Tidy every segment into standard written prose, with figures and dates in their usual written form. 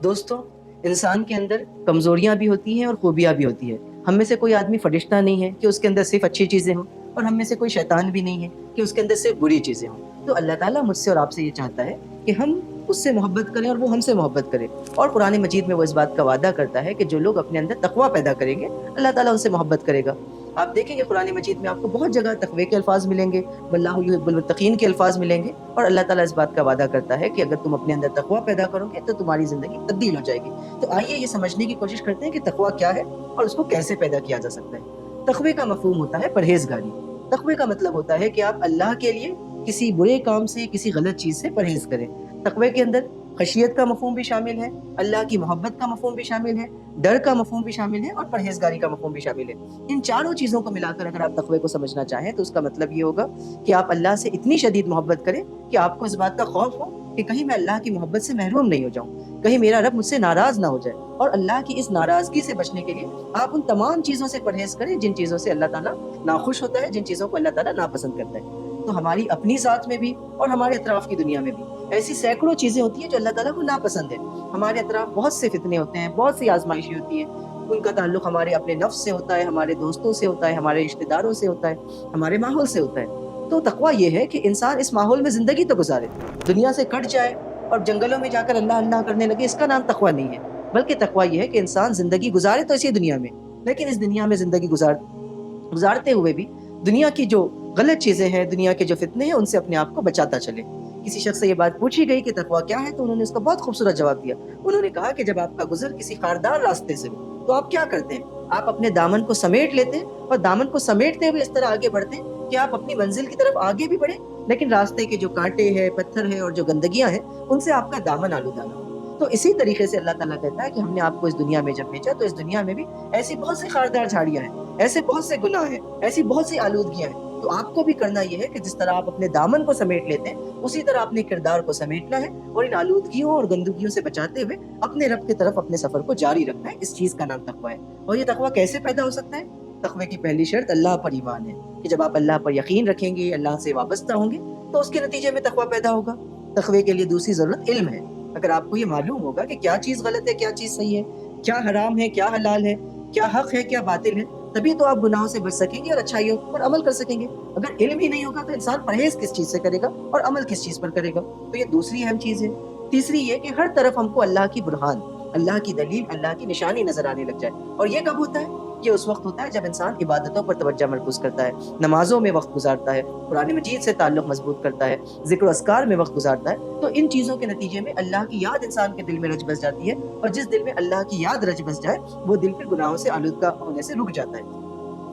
دوستوں، انسان کے اندر کمزوریاں بھی ہوتی ہیں اور خوبیاں بھی ہوتی ہیں۔ ہم میں سے کوئی آدمی فرشتہ نہیں ہے کہ اس کے اندر صرف اچھی چیزیں ہوں، اور ہم میں سے کوئی شیطان بھی نہیں ہے کہ اس کے اندر صرف بری چیزیں ہوں۔ تو اللہ تعالیٰ مجھ سے اور آپ سے یہ چاہتا ہے کہ ہم اس سے محبت کریں اور وہ ہم سے محبت کرے، اور قرآن مجید میں وہ اس بات کا وعدہ کرتا ہے کہ جو لوگ اپنے اندر تقویٰ پیدا کریں گے اللہ تعالیٰ ان سے محبت کرے گا۔ آپ دیکھیں گے قرآن مجید میں آپ کو بہت جگہ تقوی کے الفاظ ملیں گے، واللہ یحب المتقین کے الفاظ ملیں گے، اور اللہ تعالیٰ اس بات کا وعدہ کرتا ہے کہ اگر تم اپنے اندر تقویٰ پیدا کرو گے تو تمہاری زندگی تبدیل ہو جائے گی۔ تو آئیے یہ سمجھنے کی کوشش کرتے ہیں کہ تقویٰ کیا ہے اور اس کو کیسے پیدا کیا جا سکتا ہے۔ تقوی کا مفہوم ہوتا ہے پرہیزگاری۔ تقوی کا مطلب ہوتا ہے کہ آپ اللہ کے لیے کسی برے کام سے، کسی غلط چیز سے پرہیز کریں۔ تقوی کے اندر خشیت کا مفہوم بھی شامل ہے، اللہ کی محبت کا مفہوم بھی شامل ہے، ڈر کا مفہوم بھی شامل ہے، اور پرہیزگاری کا مفہوم بھی شامل ہے۔ ان چاروں چیزوں کو ملا کر اگر آپ تقوی کو سمجھنا چاہیں تو اس کا مطلب یہ ہوگا کہ آپ اللہ سے اتنی شدید محبت کریں کہ آپ کو اس بات کا خوف ہو کہ کہیں میں اللہ کی محبت سے محروم نہیں ہو جاؤں، کہیں میرا رب مجھ سے ناراض نہ ہو جائے، اور اللہ کی اس ناراضگی سے بچنے کے لیے آپ ان تمام چیزوں سے پرہیز کریں جن چیزوں سے اللہ تعالیٰ ناخوش ہوتا ہے، جن چیزوں کو اللہ تعالیٰ ناپسند کرتا ہے۔ تو ہماری اپنی ذات میں بھی اور ہمارے اطراف کی دنیا میں بھی ایسی سینکڑوں چیزیں ہوتی ہیں جو اللہ تعالیٰ کو ناپسند ہے۔ ہمارے اطراف بہت سے فتنے ہوتے ہیں، بہت سی آزمائشیں ہوتی ہیں، ان کا تعلق ہمارے اپنے نفس سے ہوتا ہے، ہمارے دوستوں سے ہوتا ہے، ہمارے رشتہ داروں سے ہوتا ہے، ہمارے ماحول سے ہوتا ہے۔ تو تقویٰ یہ ہے کہ انسان اس ماحول میں زندگی تو گزارے، دنیا سے کٹ جائے اور جنگلوں میں جا کر اللہ اللہ کرنے لگے، اس کا نام تقویٰ نہیں ہے۔ بلکہ تقویٰ یہ ہے کہ انسان زندگی گزارے تو اسی دنیا میں، لیکن اس دنیا میں زندگی گزارتے ہوئے بھی دنیا کی جو غلط چیزیں ہیں، دنیا کے جو فتنے ہیں، ان سے اپنے آپ کو بچاتا چلے۔ کسی شخص سے یہ بات پوچھی گئی کہ تقویٰ کیا ہے تو انہوں نے اس کا بہت خوبصورت جواب دیا۔ انہوں نے کہا کہ جب آپ کا گزر کسی خاردار راستے سے ہو تو آپ کیا کرتے ہیں؟ آپ اپنے دامن کو سمیٹ لیتے ہیں، اور دامن کو سمیٹتے ہوئے اس طرح آگے بڑھتے ہیں کہ آپ اپنی منزل کی طرف آگے بھی بڑھیں، لیکن راستے کے جو کانٹے ہیں، پتھر ہیں اور جو گندگیاں ہیں ان سے آپ کا دامن آلودہ نہ ہو۔ تو اسی طریقے سے اللہ تعالیٰ کہتا ہے کہ ہم نے آپ کو اس دنیا میں جب بھیجا تو اس دنیا میں بھی ایسی بہت سی خاردار جھاڑیاں ہیں، ایسے بہت سے گناہ ہیں، ایسی بہت سی آلودگیاں ہیں۔ تو آپ کو بھی کرنا یہ ہے کہ جس طرح آپ اپنے دامن کو سمیٹ لیتے ہیں اسی طرح اپنے کردار کو سمیٹنا ہے، اور ان آلودگیوں اور گندگیوں سے بچاتے ہوئے اپنے رب کی طرف اپنے سفر کو جاری رکھنا ہے۔ اس چیز کا نام تقویٰ ہے۔ اور یہ تقویٰ کیسے پیدا ہو سکتا ہے؟ تقوی کی پہلی شرط اللہ پر ایمان ہے، کہ جب آپ اللہ پر یقین رکھیں گے، اللہ سے وابستہ ہوں گے تو اس کے نتیجے میں تقویٰ پیدا ہوگا۔ تقوی کے لیے دوسری ضرورت علم ہے۔ اگر آپ کو یہ معلوم ہوگا کہ کیا چیز غلط ہے، کیا چیز صحیح ہے، کیا حرام ہے، کیا حلال ہے، کیا حق ہے، کیا باطل ہے، تبھی تو آپ گناہوں سے بچ سکیں گے اور اچھائیوں پر عمل کر سکیں گے۔ اگر علم ہی نہیں ہوگا تو انسان پرہیز کس چیز سے کرے گا اور عمل کس چیز پر کرے گا؟ تو یہ دوسری اہم چیز ہے۔ تیسری یہ کہ ہر طرف ہم کو اللہ کی برہان، اللہ کی دلیل، اللہ کی نشانی نظر آنے لگ جائے۔ اور یہ کب ہوتا ہے؟ یہ اس وقت ہوتا ہے جب انسان عبادتوں پر توجہ مرکوز کرتا ہے، نمازوں میں وقت گزارتا ہے، قرآن مجید سے تعلق مضبوط کرتا ہے، ذکر و اذکار میں وقت گزارتا ہے۔ تو ان چیزوں کے نتیجے میں اللہ کی یاد انسان کے دل میں رچ بس جاتی ہے، اور جس دل میں اللہ کی یاد رچ بس جائے وہ دل پھر گناہوں سے آلودہ ہونے سے رک جاتا ہے۔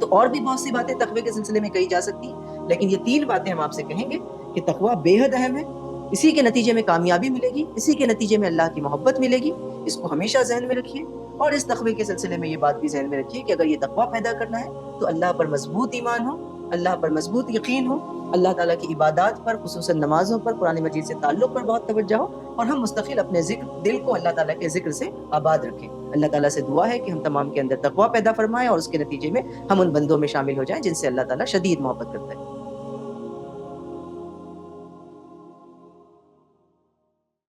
تو اور بھی بہت سی باتیں تقوی کے سلسلے میں کہی جا سکتی ہیں، لیکن یہ تین باتیں ہم آپ سے کہیں گے کہ تقویٰ بے حد اہم ہے، اسی کے نتیجے میں کامیابی ملے گی، اسی کے نتیجے میں اللہ کی محبت ملے گی۔ اس کو ہمیشہ ذہن میں رکھیے، اور اس تقوی کے سلسلے میں یہ بات بھی ذہن میں رکھیے کہ اگر یہ تقویٰ پیدا کرنا ہے تو اللہ پر مضبوط ایمان ہو، اللہ پر مضبوط یقین ہو، اللہ تعالیٰ کی عبادات پر، خصوصاً نمازوں پر، قرآن مجید سے تعلق پر بہت توجہ ہو، اور ہم مستقل اپنے دل کو اللہ تعالیٰ کے ذکر سے آباد رکھیں۔ اللہ تعالیٰ سے دعا ہے کہ ہم تمام کے اندر تقویٰ پیدا فرمائیں، اور اس کے نتیجے میں ہم ان بندوں میں شامل ہو جائیں جن سے اللہ تعالیٰ شدید محبت کرتا ہے۔